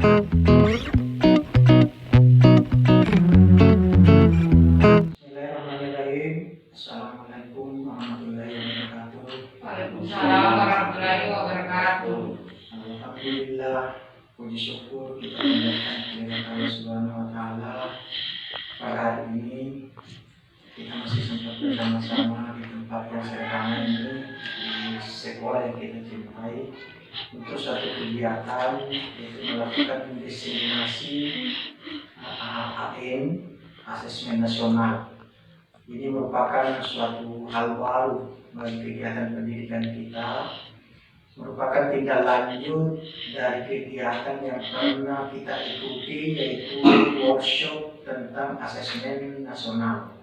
Bismillahirrahmanirrahim. Assalamualaikum warahmatullahi wabarakatuh. Waalaikumsalam warahmatullahi wabarakatuh. Alhamdulillah, puji syukur kita panjatkan kepada Allah Subhanahu wa Ta'ala. Pada hari ini kita masih sempat bersama-sama di tempat yang sederhana ini, di sekolah yang kita cintai, untuk satu kegiatan yaitu melakukan diseminasi AAN, asesmen nasional. Ini merupakan suatu hal baru bagi kegiatan pendidikan kita, merupakan tindak lanjut dari kegiatan yang pernah kita ikuti, yaitu workshop tentang asesmen nasional.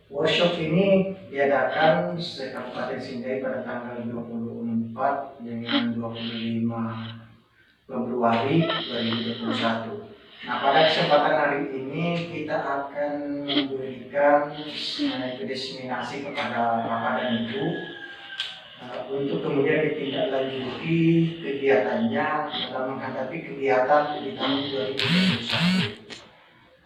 Workshop ini diadakan se-Kabupaten Sindai pada tanggal 24 dengan 25 Februari 2021. Nah, pada kesempatan hari ini kita akan memberikan diseminasi kepada Bapak dan Ibu untuk kemudian ditindaklanjuti kegiatannya dalam menghadapi kegiatan di tahun 2021.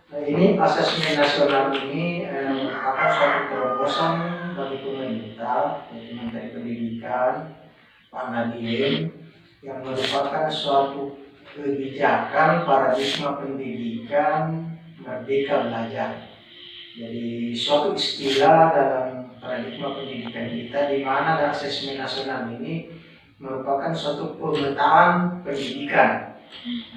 Nah, ini asesmen nasional ini merupakan suatu terobosan bagi pemerintah, yaitu Menteri Pendidikan Pak Nadiem, yang merupakan suatu kebijakan paradigma pendidikan merdeka belajar. Jadi suatu istilah dalam paradigma pendidikan kita, di mana asesmen nasional ini merupakan suatu pemetaan pendidikan.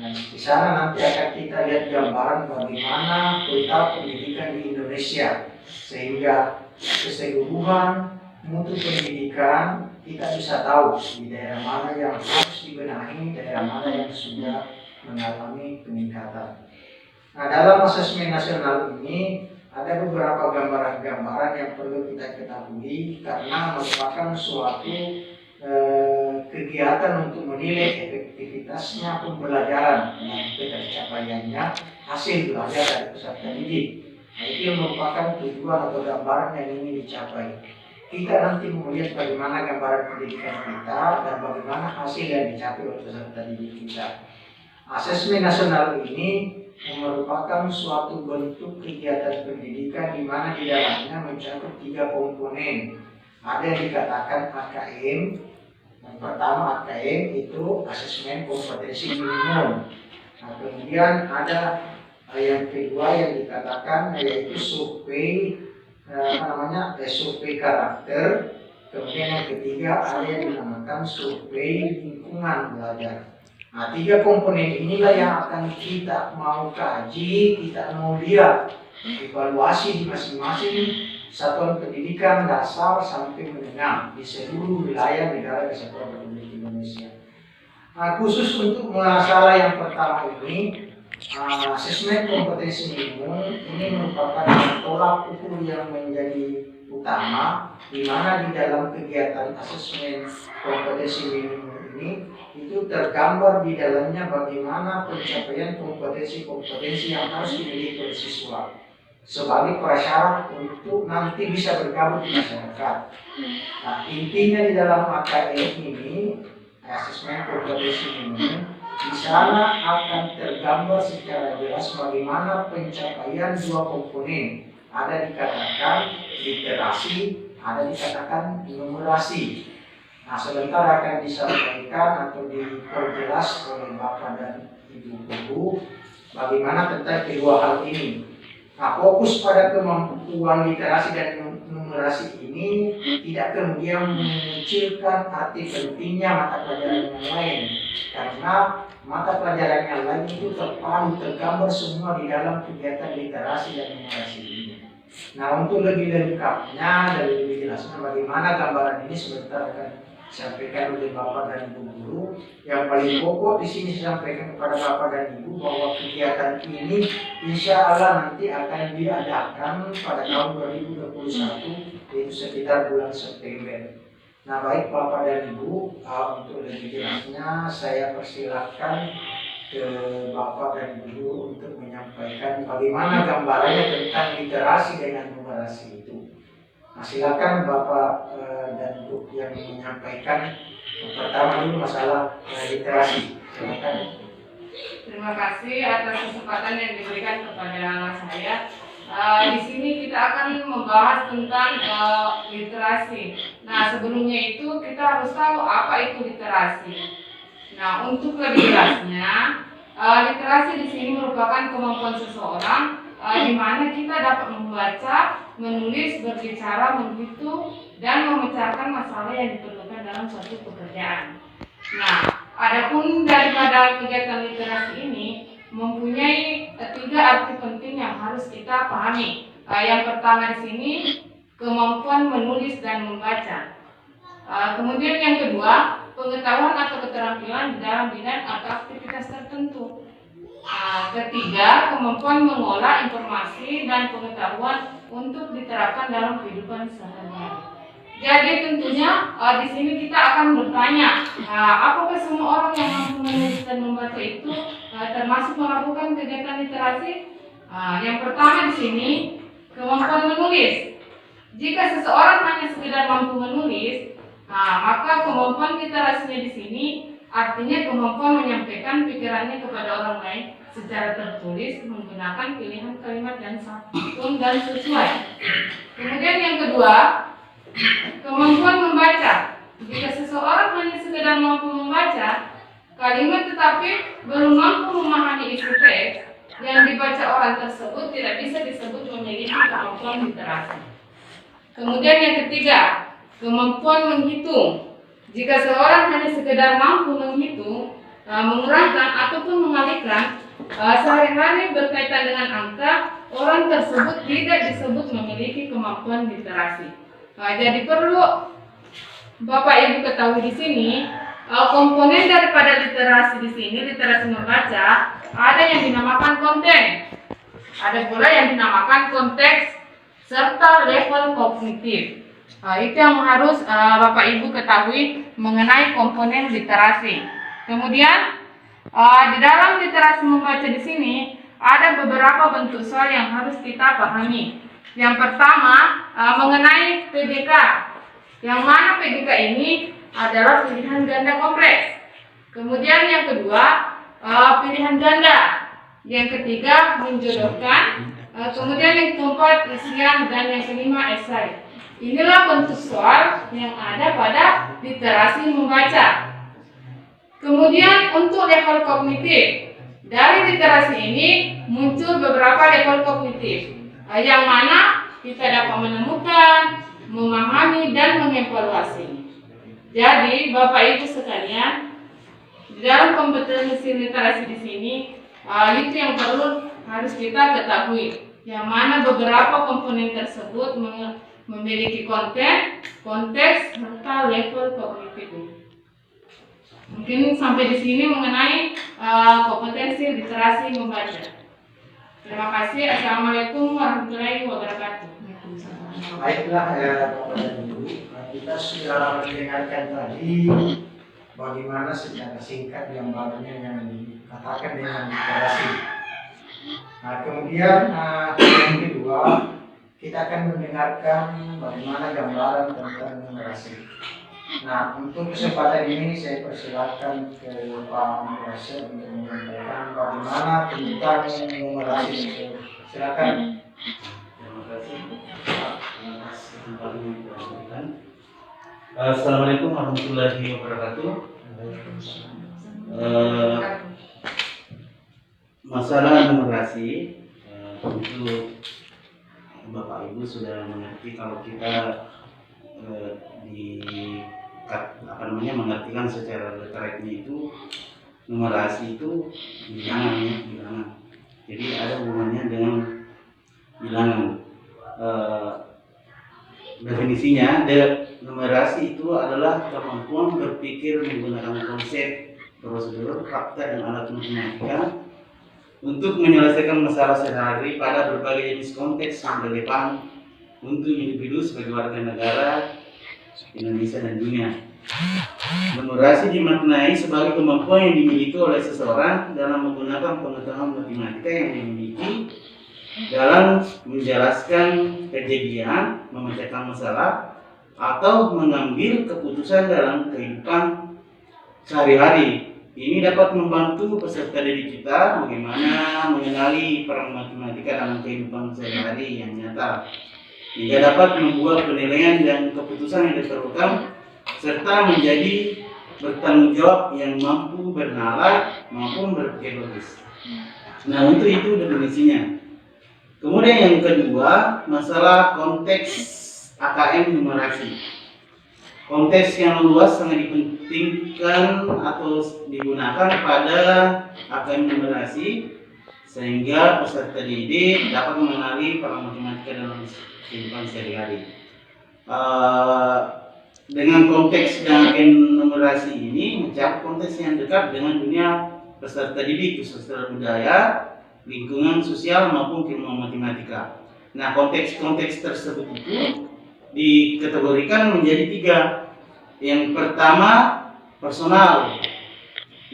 Nah, di sana nanti akan kita lihat gambaran bagaimana peta pendidikan di Indonesia, sehingga keseluruhan mutu pendidikan kita bisa tahu di daerah mana yang harus dibenahi, daerah mana yang sudah mengalami peningkatan. Nah, dalam asesmen nasional ini ada beberapa gambaran-gambaran yang perlu kita ketahui karena merupakan suatu kegiatan untuk menilai efektivitasnya pembelajaran dan pencapaiannya hasil belajar dari peserta didik. Nah, itu yang merupakan tujuan atau gambaran yang ingin dicapai. Kita nanti melihat bagaimana gambaran pendidikan kita dan bagaimana hasil yang dicapai oleh peserta didik kita. Asesmen nasional ini merupakan suatu bentuk kegiatan pendidikan di mana di dalamnya mencakup 3 komponen. Ada yang dikatakan AKM. Yang pertama AKM itu asesmen kompetensi minimum. Nah, kemudian ada yang kedua yang dikatakan yaitu survei survei karakter. Kemudian yang ketiga ada yang dinamakan survei lingkungan belajar. Nah, 3 komponen inilah yang akan kita mau kaji, kita mau lihat evaluasi di masing-masing satuan pendidikan dasar sampai menengah di seluruh wilayah negara kesatuan Republik Indonesia. Nah, khusus untuk masalah yang pertama ini, asesmen kompetensi minimum ini merupakan tolak ukur yang menjadi utama, di mana di dalam kegiatan asesmen kompetensi minimum ini itu tergambar di dalamnya bagaimana pencapaian kompetensi-kompetensi yang harus dimiliki oleh siswa sebagai prasyarat untuk nanti bisa bergabung di masyarakat. Nah, intinya di dalam AKM ini, asesmen kompetensi minimum, di sana akan tergambar secara jelas bagaimana pencapaian 2 komponen. Ada dikatakan literasi, ada dikatakan numerasi. Nah, sebentar akan disampaikan atau diperjelas oleh Bapak dan Ibu guru bagaimana tentang kedua hal ini. Nah, fokus pada kemampuan literasi dan numerasi ini tidak kemudian memunculkan arti pentingnya mata pelajaran yang lain, karena mata pelajaran yang lain itu terpaut tergambar semua di dalam kegiatan literasi dan numerasi ini. Nah, untuk lebih lengkapnya dan lebih jelasnya bagaimana gambaran ini sebentar akan disampaikan oleh Bapak dan Ibu guru. Yang paling pokok di sini disampaikan kepada Bapak dan Ibu bahwa kegiatan ini insya Allah nanti akan diadakan pada tahun 2021, yaitu sekitar bulan September. Nah, baik Bapak dan Ibu, untuk lebih jelasnya saya persilakan ke Bapak dan Ibu untuk menyampaikan bagaimana gambarannya tentang literasi dengan numerasi itu. Nah, silakan Bapak dan Ibu yang menyampaikan. Pertama dulu masalah literasi. Silakan. Terima kasih atas kesempatan yang diberikan kepada saya. Di sini kita akan membahas tentang literasi. Nah, sebelumnya itu kita harus tahu apa itu literasi. Nah, untuk lebih jelasnya, literasi di sini merupakan kemampuan seseorang di mana kita dapat membaca, menulis, berbicara, menghitung, dan memecahkan masalah yang diperlukan dalam suatu pekerjaan. Nah, adapun daripada kegiatan literasi ini mempunyai 3 arti penting yang harus kita pahami. Yang pertama di sini kemampuan menulis dan membaca. Kemudian yang kedua, pengetahuan atau keterampilan di dalam bidang atau aktivitas tertentu. Ketiga, kemampuan mengolah informasi dan pengetahuan untuk diterapkan dalam kehidupan sehari-hari. Jadi tentunya di sini kita akan bertanya, apakah semua orang yang mampu menulis dan membaca itu termasuk melakukan kegiatan literasi? Yang pertama di sini kemampuan menulis. Jika seseorang hanya sekedar mampu menulis, maka kemampuan literasinya di sini artinya kemampuan menyampaikan pikirannya kepada orang lain secara tertulis menggunakan pilihan kalimat yang santun dan sesuai. Kemudian yang kedua, kemampuan membaca. Jika seseorang hanya sekedar mampu membaca kalimat tetapi belum mampu memahami isi teks yang dibaca orang tersebut, tidak bisa disebut memiliki kemampuan literasi. Kemudian yang ketiga, kemampuan menghitung. Jika seorang hanya sekedar mampu menghitung, mengurangkan ataupun mengalihkan sehari-hari berkaitan dengan angka, orang tersebut tidak disebut memiliki kemampuan literasi. Jadi perlu Bapak Ibu ketahui di sini, komponen daripada literasi di sini, literasi membaca, ada yang dinamakan konten, ada pula yang dinamakan konteks serta level kognitif. Itu yang harus Bapak Ibu ketahui mengenai komponen literasi. Kemudian di dalam literasi membaca di sini ada beberapa bentuk soal yang harus kita pahami. Yang pertama mengenai PGK, yang mana PGK ini adalah pilihan ganda kompleks. Kemudian yang kedua pilihan ganda. Yang ketiga menjodohkan. Kemudian yang keempat isian, dan yang kelima esai. Inilah bentuk soal yang ada pada literasi membaca. Kemudian untuk level kognitif, dari literasi ini muncul beberapa level kognitif, yang mana kita dapat menemukan, memahami, dan mengevaluasi. Jadi Bapak Ibu sekalian, di dalam kompetensi literasi di sini itu yang perlu harus kita ketahui, yang mana beberapa komponen tersebut memiliki konten, konteks, serta level kognitif. Mungkin sampai di sini mengenai kompetensi literasi membaca. Terima kasih. Assalamualaikum warahmatullahi wabarakatuh. Baiklah Bapak dan Ibu, kita sudah mendengarkan tadi bagaimana secara singkat gambarannya yang dikatakan dengan literasi. Nah, kemudian yang kedua, kita akan mendengarkan bagaimana gambaran tentang numerasi. Nah, untuk kesempatan ini saya persilakan ke Pak Muhammad untuk menyampaikan bagaimana tentang numerasi. Silakan. Terima kasih atas kesempatan yang diberikan. Assalamualaikum warahmatullahi wabarakatuh. Masalah numerasi, tentu Bapak Ibu sudah mengerti kalau kita mengartikan secara literatnya itu numerasi itu bilangan. Jadi ada hubungannya dengan bilangan. Definisinya, numerasi itu adalah kemampuan berpikir menggunakan konsep, prosedur, fakta, dan alat matematika untuk menyelesaikan masalah sehari-hari pada berbagai jenis konteks yang relevan untuk individu sebagai warga negara Indonesia dan dunia. Numerasi dimaknai sebagai kemampuan yang dimiliki oleh seseorang dalam menggunakan pengetahuan matematika yang dimiliki dalam menjelaskan kejadian, memecahkan masalah, atau mengambil keputusan dalam kehidupan sehari-hari Ini dapat membantu peserta didik kita bagaimana mengenali peran matematika dalam kehidupan sehari-hari yang nyata, hingga dapat membuat penilaian dan keputusan yang diperlukan, serta menjadi bertanggung jawab yang mampu bernalar maupun berpikir logis. Nah, untuk itu definisinya. Kemudian yang kedua, masalah konteks AKM numerasi. Konteks yang luas sangat dipentingkan atau digunakan pada AKM numerasi sehingga peserta didik dapat mengenali peran matematika dalam kehidupan sehari-hari. Dengan konteks dan AKM numerasi ini mencakup konteks yang dekat dengan dunia peserta didik, khususnya budaya, lingkungan sosial maupun ilmu matematika. Nah, konteks-konteks tersebut itu dikategorikan menjadi 3. Yang pertama personal,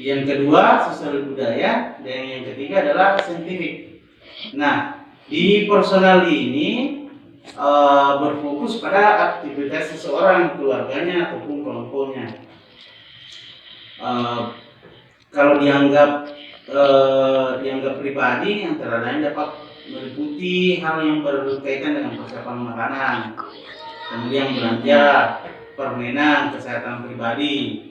yang kedua sosial budaya, dan yang ketiga adalah saintifik. Nah, di personal ini berfokus pada aktivitas seseorang, keluarganya ataupun kelompoknya. Kalau dianggap pribadi, antara lain dapat meliputi hal yang berkaitan dengan persiapan makanan, kemudian belanja, permainan, kesehatan pribadi,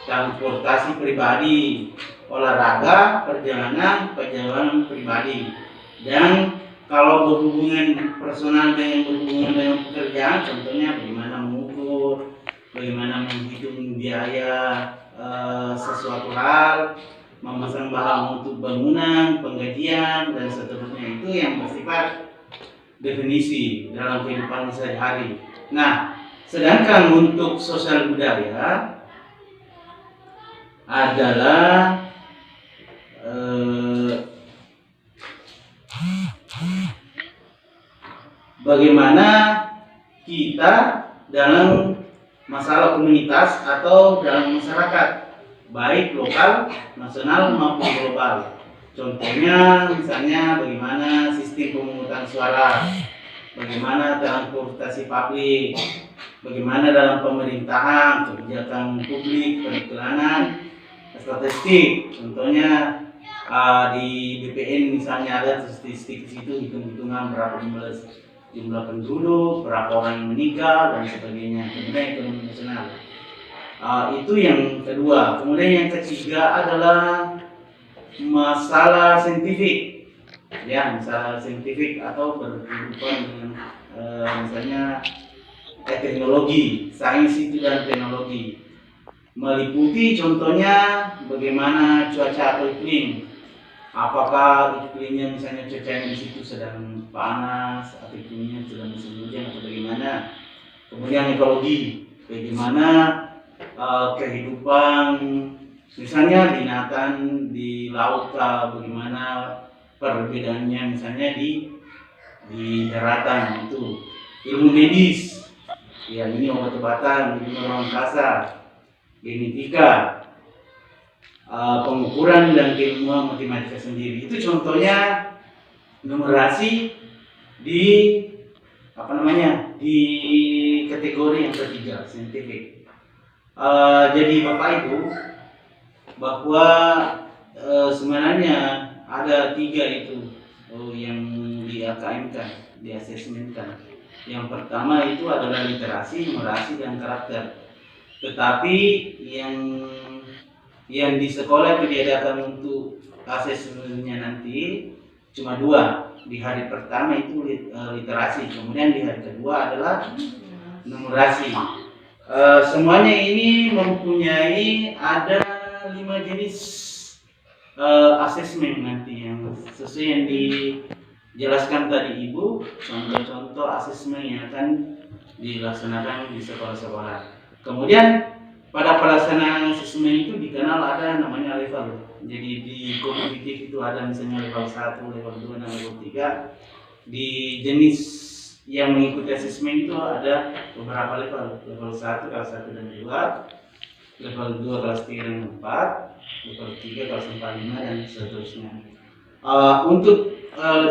transportasi pribadi, olahraga, perjalanan pribadi. Dan kalau berhubungan personal dengan berhubungan dengan pekerjaan, contohnya bagaimana mengukur, bagaimana menghitung biaya sesuatu hal, memasang bahan untuk bangunan, penggajian, dan seterusnya, itu yang bersifat definisi dalam kehidupan sehari-hari. Nah, sedangkan untuk sosial budaya adalah bagaimana kita dalam masalah komunitas atau dalam masyarakat, baik lokal, nasional maupun global. Contohnya misalnya bagaimana sistem pemungutan suara, bagaimana transportasi publik, bagaimana dalam pemerintahan, kebijakan publik, periklanan, statistik. Contohnya di BPN misalnya ada statistik di situ, hitung-hitungan berapa jumlah penduduk, berapa orang yang meninggal dan sebagainya. Kemudian ekonomi nasional. Itu yang kedua. Kemudian yang ketiga adalah masalah saintifik. Ya, masalah saintifik atau berhubungan dengan misalnya teknologi, sains itu dan teknologi. Meliputi contohnya bagaimana cuaca atau iklim. Apakah iklimnya misalnya cuacanya di situ sedang panas atau iklimnya sedang musim hujan atau bagaimana. Kemudian ekologi, bagaimana kehidupan misalnya binatang di laut, bagaimana perbedaannya misalnya di daratan itu. Ilmu medis, ya ini obat-obatan, ilmu angkasa, genetika, pengukuran dan keilmuan matematika sendiri. Itu contohnya numerasi di di kategori yang ketiga, saintifik. Jadi Bapak Ibu, bahwa sebenarnya ada 3 itu yang di AKM-kan, di asesmenkan. Yang pertama itu adalah literasi, numerasi, dan karakter. Tetapi yang di sekolah itu diadakan untuk asesmennya nanti cuma 2. Di hari pertama itu literasi, kemudian di hari kedua adalah numerasi. Semuanya ini mempunyai ada 5 jenis asesmen nanti yang sesuai yang dijelaskan tadi Ibu, contoh-contoh asesmen yang akan dilaksanakan di sekolah-sekolah. Kemudian pada pelaksanaan asesmen itu dikenal ada namanya level. Jadi di kognitif itu ada misalnya level 1, level 2, dan level 3. Di jenis yang mengikuti asesmen itu ada beberapa level. Level 1 kelas 1 dan 2, level 2 kelas 3 dan 4, level 3 kelas 4, 5, dan seterusnya. Untuk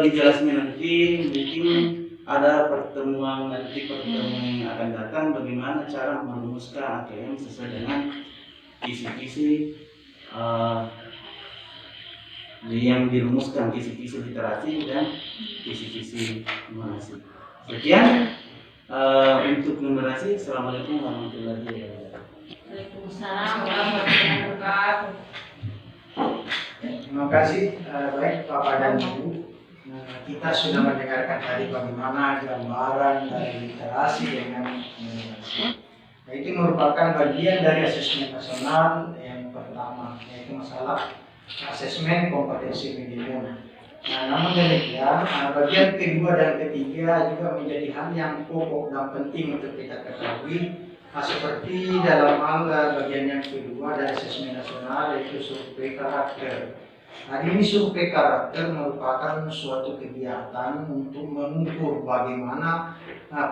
dijelaskan nanti mungkin ada pertemuan yang akan datang bagaimana cara merumuskan AKM sesuai dengan kisi-kisi yang dirumuskan kisi-kisi literasi dan kisi-kisi numerasi. Sekian untuk numerasi. Assalamualaikum warahmatullahi wabarakatuh. Waalaikumsalam warahmatullahi wabarakatuh. Terima kasih. Baik Bapak dan Ibu, kita sudah mendengarkan tadi bagaimana gambaran dari literasi dengan numerasi. Itu merupakan bagian dari asesmen nasional yang pertama, yaitu masalah asesmen kompetensi minimum. Nah, namun demikian, bagian kedua dan ketiga juga menjadi hal yang pokok dan penting untuk kita ketahui. Seperti dalam hal bagian yang kedua dari asesmen nasional, yaitu survei karakter. Nah, ini survei karakter merupakan suatu kegiatan untuk mengukur bagaimana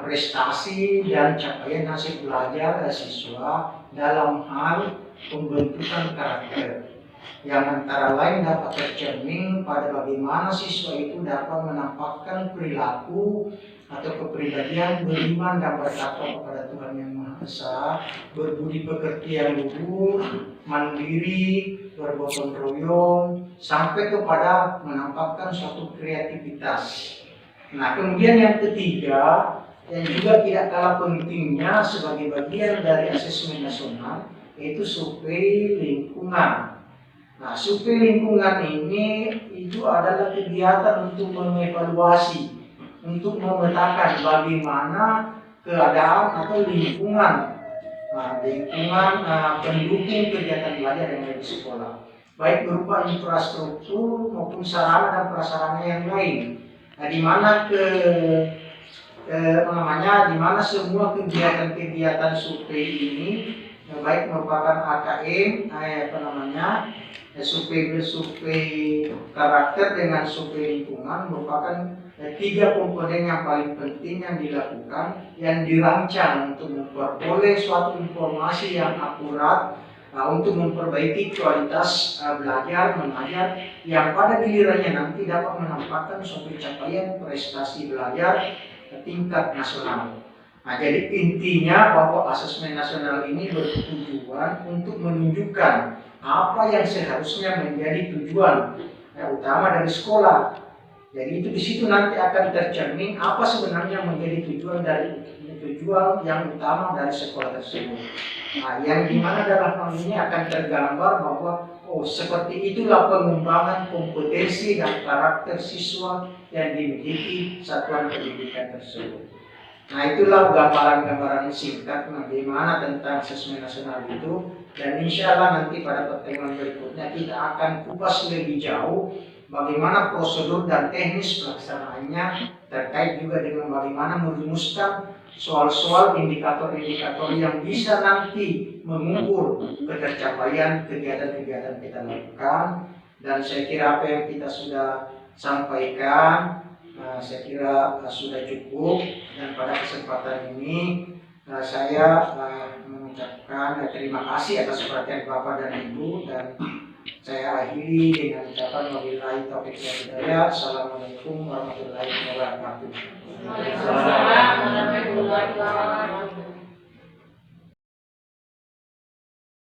prestasi dan capaian hasil belajar siswa dalam hal pembentukan karakter, yang antara lain dapat tercermin pada bagaimana siswa itu dapat menampakkan perilaku atau kepribadian beriman dan bertakwa kepada Tuhan Yang Maha Esa, berbudi pekerti yang luhur, mandiri, bergotong royong, sampai kepada menampakkan suatu kreativitas. Nah, kemudian yang ketiga, yang juga tidak kalah pentingnya sebagai bagian dari asesmen nasional, yaitu survei lingkungan. Nah, survei lingkungan ini itu adalah kegiatan untuk mengevaluasi, untuk memetakan bagaimana keadaan atau lingkungan, pendukung kegiatan belajar yang ada di sekolah, baik berupa infrastruktur maupun sarana dan prasarana yang lain. Nah, di mana semua kegiatan-kegiatan survei ini baik merupakan AKM, survei karakter dengan survei lingkungan merupakan tiga komponen yang paling penting yang dilakukan, yang dirancang untuk memperoleh suatu informasi yang akurat untuk memperbaiki kualitas belajar mengajar yang pada gilirannya nanti dapat menampakkan suatu capaian prestasi belajar tingkat nasional. Nah, jadi intinya bahwa asesmen nasional ini bertujuan untuk menunjukkan apa yang seharusnya menjadi tujuan utama dari sekolah. Jadi itu di situ nanti akan tercermin apa sebenarnya menjadi tujuan yang utama dari sekolah tersebut. Nah, yang dimana dalam hal ini akan tergambar bahwa seperti itulah pengembangan kompetensi dan karakter siswa yang dimiliki satuan pendidikan tersebut. Nah, itulah gambaran-gambaran singkat bagaimana tentang asesmen nasional itu, dan insya Allah nanti pada pertemuan berikutnya kita akan kupas lebih jauh bagaimana prosedur dan teknis pelaksanaannya, terkait juga dengan bagaimana merumuskan soal-soal indikator-indikator yang bisa nanti mengukur ketercapaian kegiatan-kegiatan kita lakukan. Dan saya kira apa yang kita sudah sampaikan saya kira sudah cukup, dan pada kesempatan ini saya mengucapkan terima kasih atas perhatian Bapak dan Ibu, dan saya akhiri dengan ucapan wabillahi taufiq wal hidayah. Assalamualaikum warahmatullahi wabarakatuh. Waalaikumsalam warahmatullahi wabarakatuh.